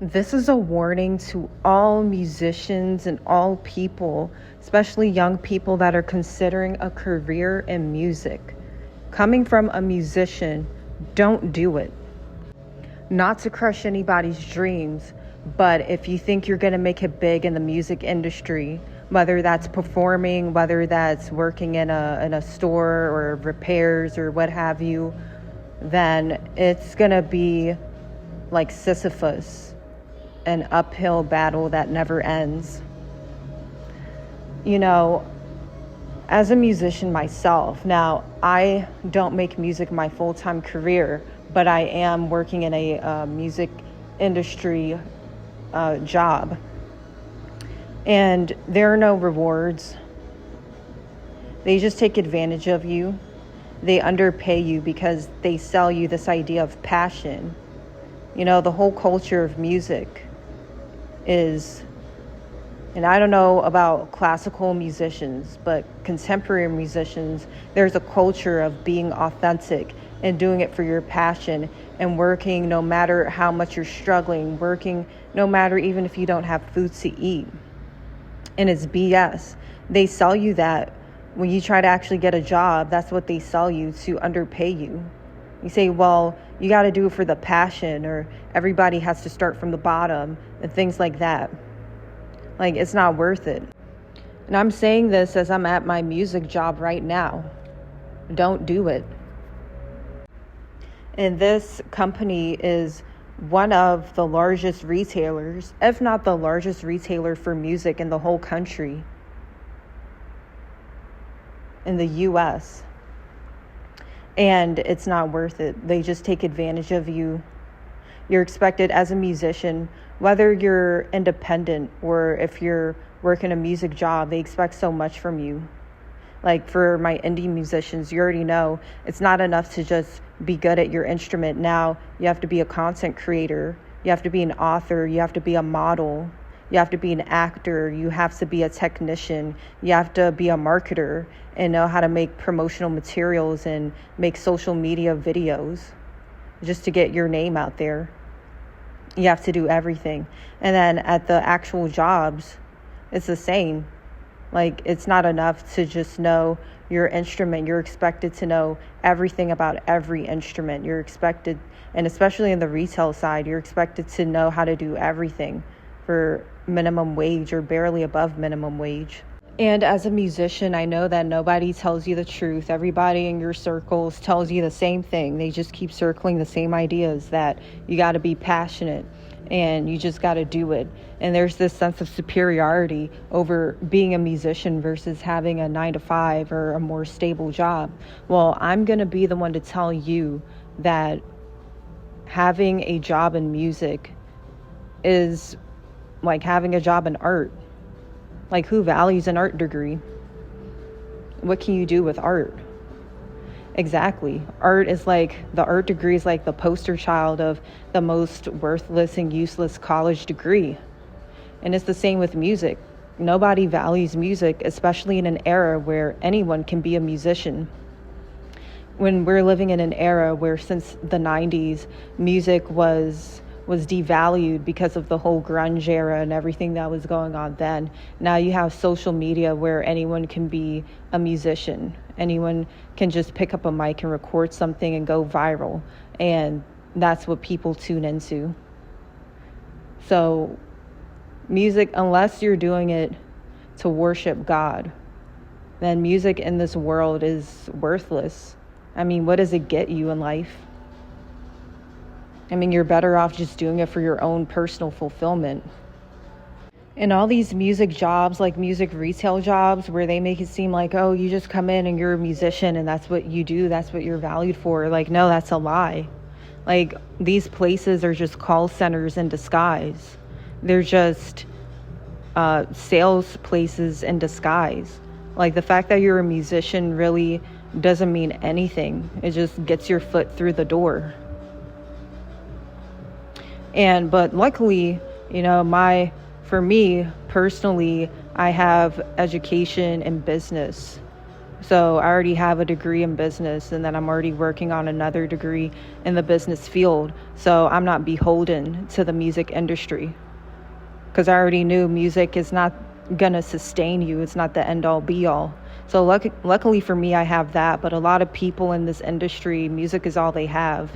This is a warning to all musicians and all people, especially young people that are considering a career in music. Coming from a musician, don't do it. Not to crush anybody's dreams, but if you think you're going to make it big in the music industry, whether that's performing, whether that's working in a store or repairs or what have you, then it's going to be like Sisyphus, an uphill battle that never ends. You know, as a musician myself, now I don't make music my full-time career, but I am working in a music industry job. And there are no rewards. They just take advantage of you. They underpay you because they sell you this idea of passion. You know, the whole culture of music is, and I don't know about classical musicians, but contemporary musicians, there's a culture of being authentic and doing it for your passion and working no matter how much you're struggling, working no matter even if you don't have food to eat. And it's BS. They sell you that when you try to actually get a job. That's what they sell you, to underpay you. You say, well, you got to do it for the passion, or everybody has to start from the bottom and things like that. Like, it's not worth it. And I'm saying this as I'm at my music job right now. Don't do it. And this company is one of the largest retailers, if not the largest retailer for music in the whole country, in the US. And it's not worth it. They just take advantage of you. You're expected as a musician, whether you're independent or if you're working a music job, they expect so much from you. Like for my indie musicians, you already know it's not enough to just be good at your instrument. Now you have to be a content creator. You have to be an author. You have to be a model. You have to be an actor. You have to be a technician. You have to be a marketer and know how to make promotional materials and make social media videos just to get your name out there. You have to do everything. And then at the actual jobs, it's the same. Like, it's not enough to just know your instrument. You're expected to know everything about every instrument. You're expected, and especially in the retail side, you're expected to know how to do everything for minimum wage or barely above minimum wage. And as a musician, I know that nobody tells you the truth. Everybody in your circles tells you the same thing. They just keep circling the same ideas, that you got to be passionate and you just got to do it. And there's this sense of superiority over being a musician versus having a 9-to-5 or a more stable job. Well, I'm going to be the one to tell you that having a job in music is like having a job in art. Like, who values an art degree? What can you do with art? Exactly. Art is like, the art degree is like the poster child of the most worthless and useless college degree. And it's the same with music. Nobody values music, especially in an era where anyone can be a musician. When we're living in an era where since the 90s, music was devalued because of the whole grunge era and everything that was going on then. Now you have social media where anyone can be a musician. Anyone can just pick up a mic and record something and go viral. And that's what people tune into. So music, unless you're doing it to worship God, then music in this world is worthless. I mean, what does it get you in life? I mean, you're better off just doing it for your own personal fulfillment. And all these music jobs, like music retail jobs, where they make it seem like, oh, you just come in and you're a musician and that's what you do, that's what you're valued for. Like, no, that's a lie. Like, these places are just call centers in disguise. They're just sales places in disguise. Like, the fact that you're a musician really doesn't mean anything. It just gets your foot through the door. But luckily, you know, for me personally, I have education in business. So I already have a degree in business, and then I'm already working on another degree in the business field. So I'm not beholden to the music industry, because I already knew music is not going to sustain you. It's not the end all be all. So luckily for me, I have that. But a lot of people in this industry, music is all they have.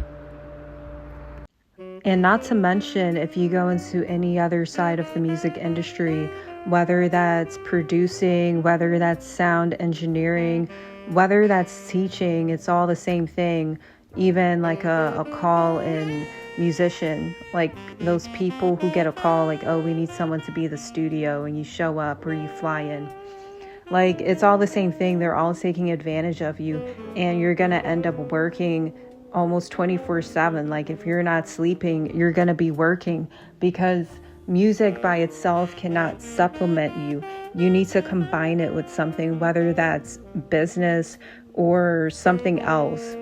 And not to mention, if you go into any other side of the music industry, whether that's producing, whether that's sound engineering, whether that's teaching, it's all the same thing. Even like a call in musician, like those people who get a call like, oh, we need someone to be the studio, and you show up or you fly in. Like, it's all the same thing. They're all taking advantage of you, and you're going to end up working almost 24/7. Like, if you're not sleeping, you're going to be working, because music by itself cannot supplement you. You need to combine it with something, whether that's business or something else.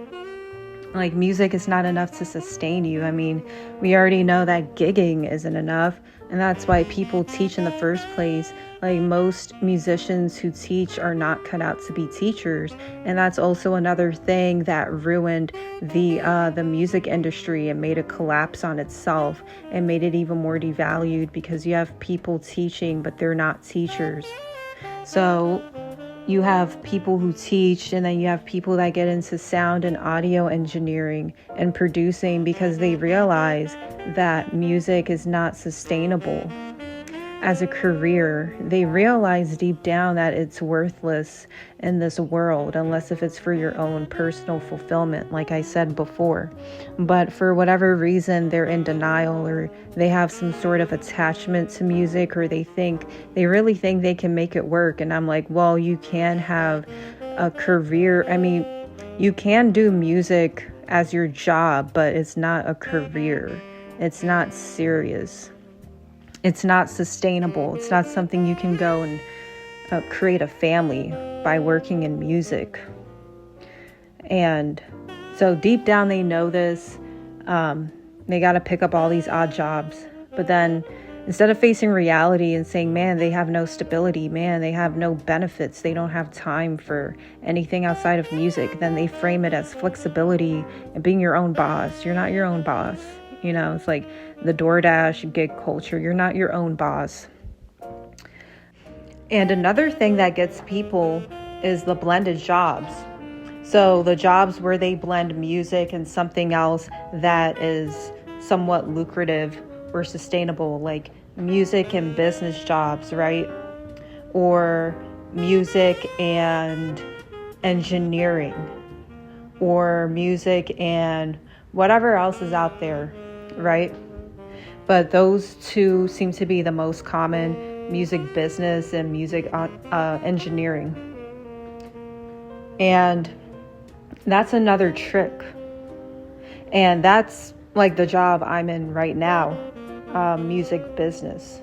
Like, music is not enough to sustain you. I mean, we already know that gigging isn't enough, and that's why people teach in the first place. Like, most musicians who teach are not cut out to be teachers, and that's also another thing that ruined the music industry and made it collapse on itself and made it even more devalued, because you have people teaching, but they're not teachers. So you have people who teach, and then you have people that get into sound and audio engineering and producing, because they realize that music is not sustainable as a career. They realize deep down that it's worthless in this world, unless if it's for your own personal fulfillment, like I said before. But for whatever reason, they're in denial, or they have some sort of attachment to music, or they really think they can make it work. And I'm like, well, you can have a career. I mean, you can do music as your job, but it's not a career. It's not serious. It's not sustainable. It's not something you can go and create a family by working in music. And so deep down, they know this. They got to pick up all these odd jobs. But then instead of facing reality and saying, man, they have no stability, man, they have no benefits, they don't have time for anything outside of music, then they frame it as flexibility and being your own boss. You're not your own boss. You know, it's like the DoorDash gig culture. You're not your own boss. And another thing that gets people is the blended jobs. So the jobs where they blend music and something else that is somewhat lucrative or sustainable, like music and business jobs, right? Or music and engineering, or music and whatever else is out there, right? But those two seem to be the most common: music business and music engineering. And that's another trick. And that's like the job I'm in right now, music business.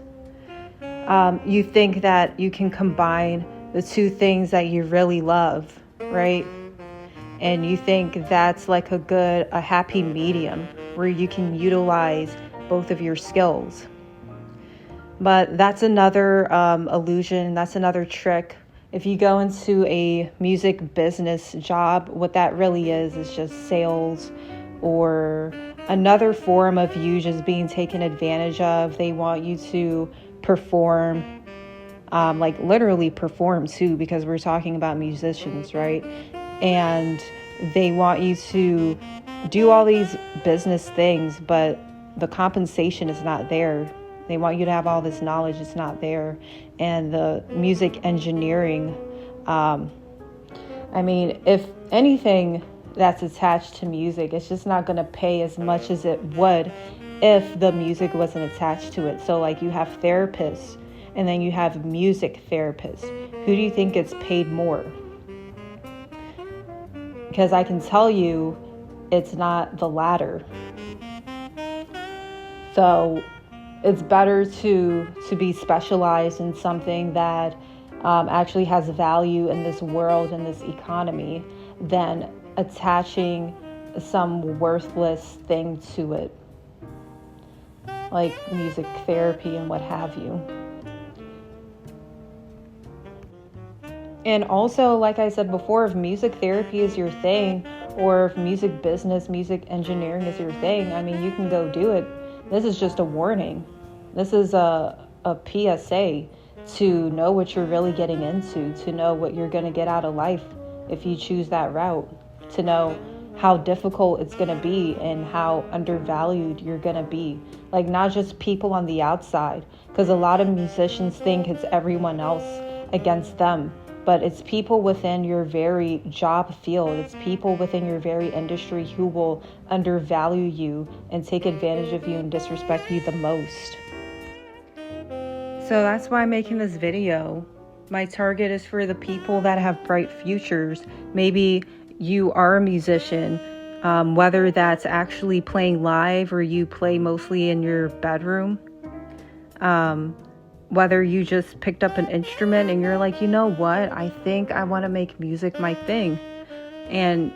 You think that you can combine the two things that you really love, right? And you think that's like a happy medium where you can utilize both of your skills. But that's another illusion. That's another trick. If you go into a music business job, what that really is just sales, or another form of you just being taken advantage of. They want you to perform, like literally perform too, because we're talking about musicians, right? And they want you to do all these business things, but the compensation is not there. They want you to have all this knowledge, it's not there. And the music engineering, I mean, if anything that's attached to music, it's just not going to pay as much as it would if the music wasn't attached to it. So like, you have therapists, and then you have music therapists. Who do you think gets paid more? Because I can tell you it's not the latter. So it's better to be specialized in something that actually has value in this world, in this economy, than attaching some worthless thing to it, like music therapy and what have you. And also, like I said before, if music therapy is your thing, or if music business, music engineering is your thing, I mean, you can go do it. This is just a warning. This is a PSA to know what you're really getting into, to know what you're going to get out of life if you choose that route, to know how difficult it's going to be and how undervalued you're going to be. Like, not just people on the outside, because a lot of musicians think it's everyone else against them. But it's people within your very job field. It's people within your very industry who will undervalue you and take advantage of you and disrespect you the most. So that's why I'm making this video. My target is for the people that have bright futures. Maybe you are a musician, whether that's actually playing live or you play mostly in your bedroom. Whether you just picked up an instrument and you're like, you know what, I think I want to make music my thing. And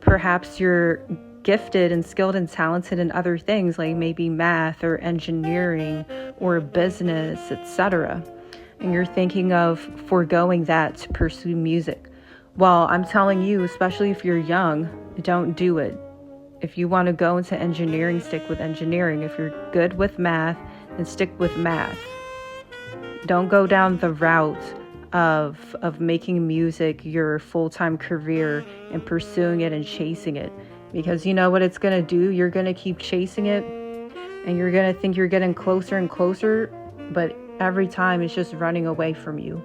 perhaps you're gifted and skilled and talented in other things, like maybe math or engineering or business, etc. And you're thinking of foregoing that to pursue music. Well, I'm telling you, especially if you're young, don't do it. If you want to go into engineering, stick with engineering. If you're good with math, then stick with math. Don't go down the route of making music your full-time career and pursuing it and chasing it. Because you know what it's going to do? You're going to keep chasing it and you're going to think you're getting closer and closer, but every time it's just running away from you.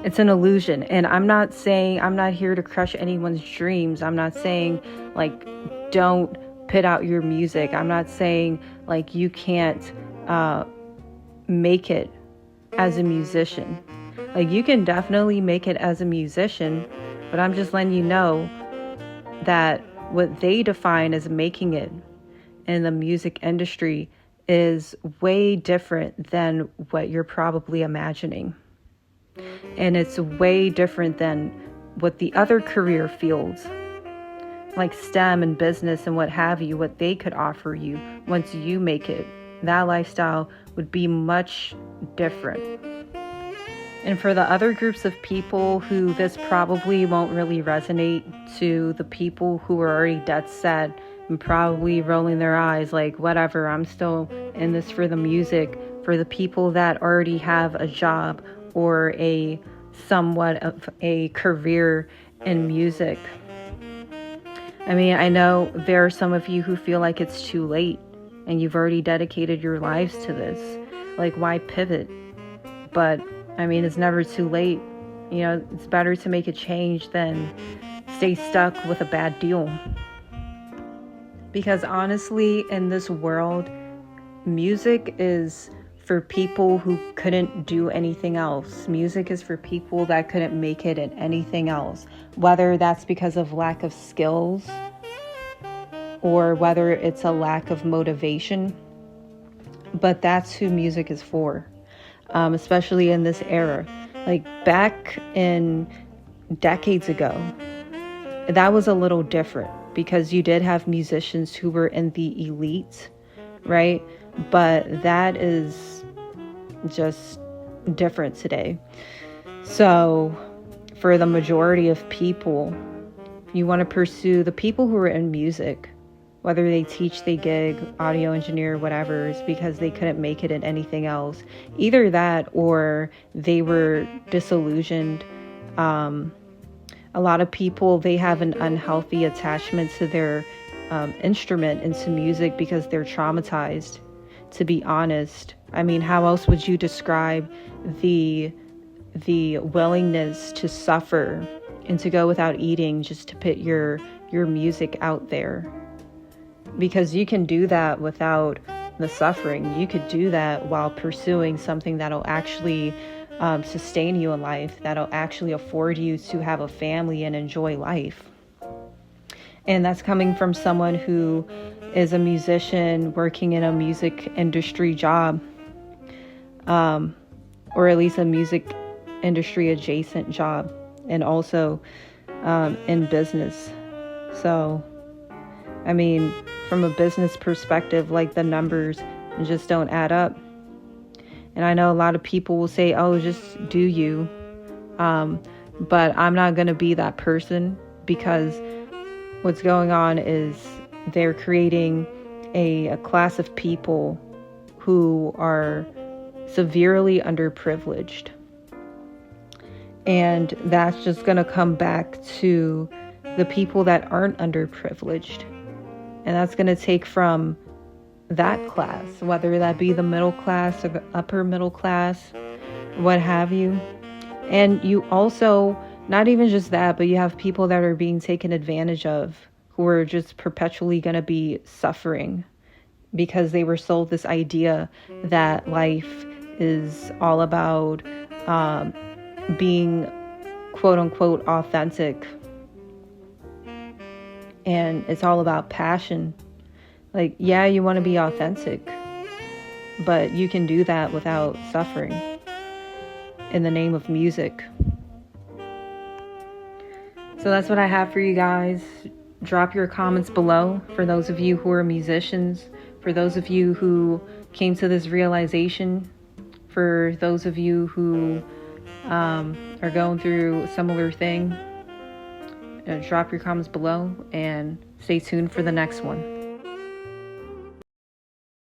It's an illusion. And I'm not here to crush anyone's dreams. I'm not saying like, don't put out your music. I'm not saying like you can't make it as a musician. Like, you can definitely make it as a musician, but I'm just letting you know that what they define as making it in the music industry is way different than what you're probably imagining. And it's way different than what the other career fields, like STEM and business and what have you, what they could offer you once you make it. That lifestyle would be much different. And for the other groups of people who this probably won't really resonate to, the people who are already dead set and probably rolling their eyes like, whatever, I'm still in this for the music, for the people that already have a job or a somewhat of a career in music. I mean, I know there are some of you who feel like it's too late and you've already dedicated your lives to this. Like, why pivot? But I mean, it's never too late. You know, it's better to make a change than stay stuck with a bad deal. Because honestly, in this world, music is for people who couldn't do anything else. Music is for people that couldn't make it in anything else. Whether that's because of lack of skills or whether it's a lack of motivation. But that's who music is for. Especially in this era. Like back in decades ago, that was a little different because you did have musicians who were in the elite, right? But that is just different today. So for the majority of people, you want to pursue the people who are in music, whether they teach, they gig, audio engineer, whatever, is because they couldn't make it in anything else. Either that or they were disillusioned. A lot of people, they have an unhealthy attachment to their instrument and to music because they're traumatized, to be honest. I mean, how else would you describe the willingness to suffer and to go without eating just to put your music out there? Because you can do that without the suffering. You could do that while pursuing something that'll actually sustain you in life, that'll actually afford you to have a family and enjoy life. And that's coming from someone who is a musician working in a music industry job, or at least a music industry adjacent job, and also in business. So, I mean, from a business perspective, like the numbers just don't add up. And I know a lot of people will say, oh, just do you. But I'm not going to be that person, because what's going on is they're creating a class of people who are severely underprivileged. And that's just going to come back to the people that aren't underprivileged. And that's going to take from that class, whether that be the middle class or the upper middle class, what have you. And you also, not even just that, but you have people that are being taken advantage of, who are just perpetually going to be suffering because they were sold this idea that life is all about being quote unquote authentic. And it's all about passion. Like, yeah, you want to be authentic, but you can do that without suffering in the name of music. So that's what I have for you guys. Drop your comments below for those of you who are musicians, for those of you who came to this realization, for those of you who are going through a similar thing. Drop your comments below and stay tuned for the next one.